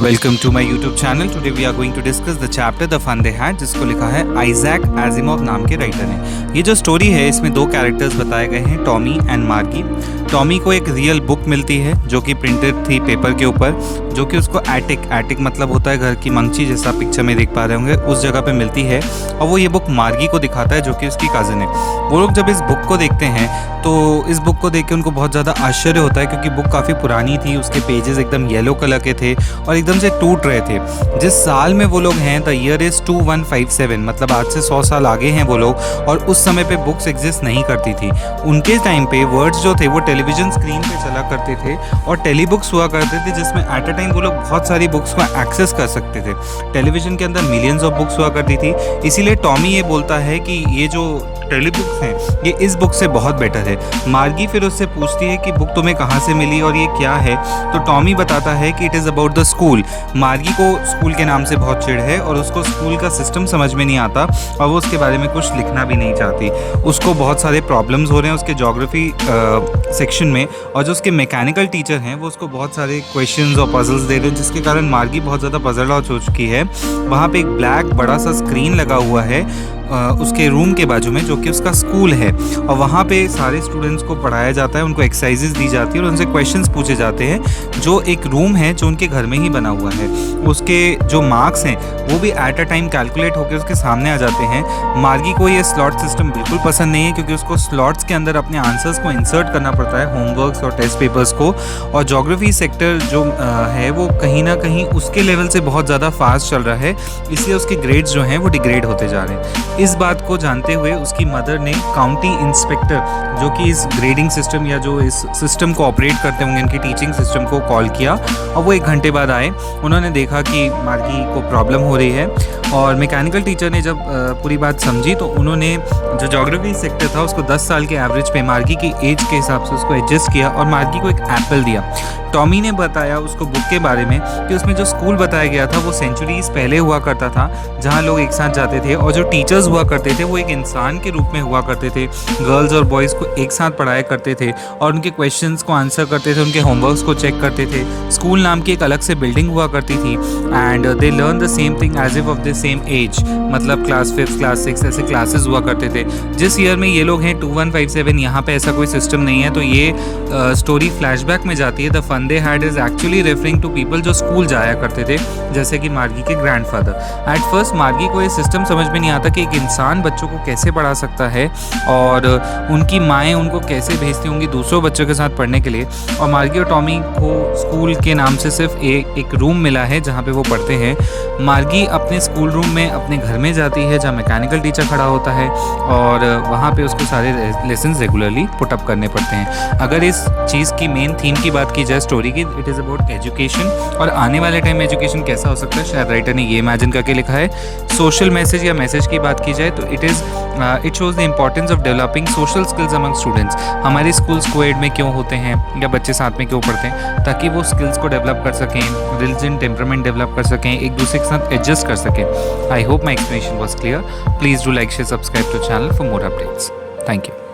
Welcome to my YouTube channel. Today we are going to discuss the chapter the fun they had, जिसको लिखा है Isaac एजिमोव नाम के writer ने। ये जो स्टोरी है इसमें दो कैरेक्टर्स बताए गए हैं, टॉमी एंड मार्गी। टॉमी को एक रियल बुक मिलती है जो कि प्रिंटेड थी पेपर के ऊपर, जो कि उसको एटिक मतलब होता है घर की मंगची, जैसा पिक्चर में देख पा रहे होंगे, उस जगह पे मिलती है। और वो ये बुक मार्गी को दिखाता है जो कि उसकी कज़न है। वो लोग जब इस बुक को देखते हैं तो इस बुक को देख के उनको बहुत ज़्यादा आश्चर्य होता है, क्योंकि बुक काफ़ी पुरानी थी, उसके पेजेस एकदम येलो कलर के थे और एकदम से टूट रहे थे। जिस साल में वो लोग हैं, द ईयर इज़ 2157, मतलब आज से 100 साल आगे हैं वो लोग। और उस समय पे बुक्स एग्जिस्ट नहीं करती थी। उनके टाइम पे वर्ड्स जो थे वो टेलीविज़न स्क्रीन पे चला करते थे और टेलीबुक्स हुआ करते थे, जिसमें एट अ टाइम वो लोग बहुत सारी बुक्स को एक्सेस कर सकते थे। टेलीविज़न के अंदर मिलियंस ऑफ बुक्स हुआ करती थी। इसीलिए टॉमी ये बोलता है कि ये जो टेलीबुक्स हैं ये इस बुक से बहुत बेटर है। मार्गी फिर उससे पूछती है कि बुक तुम्हें कहाँ से मिली और ये क्या है, तो टॉमी बताता है कि it is about the school. मार्गी को स्कूल के नाम से बहुत चिढ़ है और उसको स्कूल का सिस्टम समझ में नहीं आता और वो उसके बारे में कुछ लिखना भी नहीं चाहती। उसको बहुत सारे प्रॉब्लम्स हो रहे हैं उसके ज्योग्राफी सेक्शन में, और जो उसके मैकेनिकल टीचर हैं वो उसको बहुत सारे क्वेश्चंस और पजल्स दे रहे हैं, जिसके कारण मार्गी बहुत ज़्यादा पजल आउट हो चुकी है। वहाँ पे एक ब्लैक बड़ा सा स्क्रीन लगा हुआ है उसके रूम के बाजू में, जो कि उसका स्कूल है। और वहाँ पे सारे स्टूडेंट्स को पढ़ाया जाता है, उनको एक्सरसाइजेज दी जाती है और उनसे क्वेश्चंस पूछे जाते हैं, जो एक रूम है जो उनके घर में ही बना हुआ है। उसके जो मार्क्स हैं वो भी एट अ टाइम कैलकुलेट होकर उसके सामने आ जाते हैं। मार्गी को ये स्लॉट सिस्टम बिल्कुल पसंद नहीं है, क्योंकि उसको स्लॉट्स के अंदर अपने आंसर्स को इंसर्ट करना पड़ता है, होमवर्क्स और टेस्ट पेपर्स को। और ज्योग्राफी सेक्टर जो है वो कहीं ना कहीं उसके लेवल से बहुत ज़्यादा फास्ट चल रहा है, इसलिए उसके ग्रेड्स जो हैं वो डिग्रेड होते जा रहे हैं। इस बात को जानते हुए उसकी मदर ने काउंटी इंस्पेक्टर, जो कि इस ग्रेडिंग सिस्टम या जो इस सिस्टम को ऑपरेट करते होंगे, इनकी टीचिंग सिस्टम को कॉल किया और वो 1 घंटे बाद आए। उन्होंने देखा कि मार्गी को प्रॉब्लम हो रही है और मैकेनिकल टीचर ने जब पूरी बात समझी तो उन्होंने जो ज्योग्राफी सेक्टर था उसको 10 साल के एवरेज पे मार्गी की एज के हिसाब से उसको एडजस्ट किया और मार्गी को एक एप्पल दिया। टॉमी ने बताया उसको बुक के बारे में कि उसमें जो स्कूल बताया गया था वो सेंचुरीज पहले हुआ करता था, जहाँ लोग एक साथ जाते थे और जो टीचर्स हुआ करते थे वो एक इंसान के रूप में हुआ करते थे। गर्ल्स और बॉयज़ को एक साथ पढ़ाया करते थे और उनके क्वेश्चंस को आंसर करते थे, उनके होमवर्क्स को चेक करते थे। स्कूल नाम की एक अलग से बिल्डिंग हुआ करती थी and they learn the same thing as if of the same age, मतलब क्लास 5 क्लास 6 ऐसे क्लासेस हुआ करते थे। जिस ईयर में ये लोग हैं 2157, यहाँ पे ऐसा कोई सिस्टम नहीं है, तो ये स्टोरी फ्लैशबैक में जाती है। The fun they had is actually referring to people जो स्कूल जाया करते थे, जैसे कि मार्गी के ग्रैंडफादर। एट फर्स्ट मार्गी को ये सिस्टम समझ में नहीं आता कि एक इंसान बच्चों को कैसे पढ़ा सकता है और उनकी माएँ उनको कैसे भेजती होंगी दूसरों बच्चों के साथ पढ़ने के लिए। और मार्गी और टॉमी को स्कूल के नाम से सिर्फ एक रूम मिला है जहाँ पे वो पढ़ते हैं। मार्गी अपने स्कूल रूम में अपने घर में जाती है जहाँ मैकेनिकल टीचर खड़ा होता है और वहाँ पे उसको सारे लेसन रेगुलरली पुट अप करने पड़ते हैं। अगर इस चीज़ की मेन थीम की बात की जाए स्टोरी की, इट इज़ अबाउट एजुकेशन और आने वाले टाइम में एजुकेशन कैसा हो सकता है, शायद राइटर ने ये इमेजिन करके लिखा है। सोशल मैसेज या मैसेज की बात की जाए तो it shows the importance of developing social skills among students. हमारे स्कूल्स कोएड में क्यों होते हैं या बच्चे साथ में क्यों पढ़ते हैं, ताकि वो स्किल्स को डेवलप कर सकें, रिलीजन टेम्परामेंट डेवलप कर सकें, एक दूसरे के साथ एडजस्ट कर सकें। I hope my explanation was clear. Please do like share subscribe to channel for more updates. Thank you.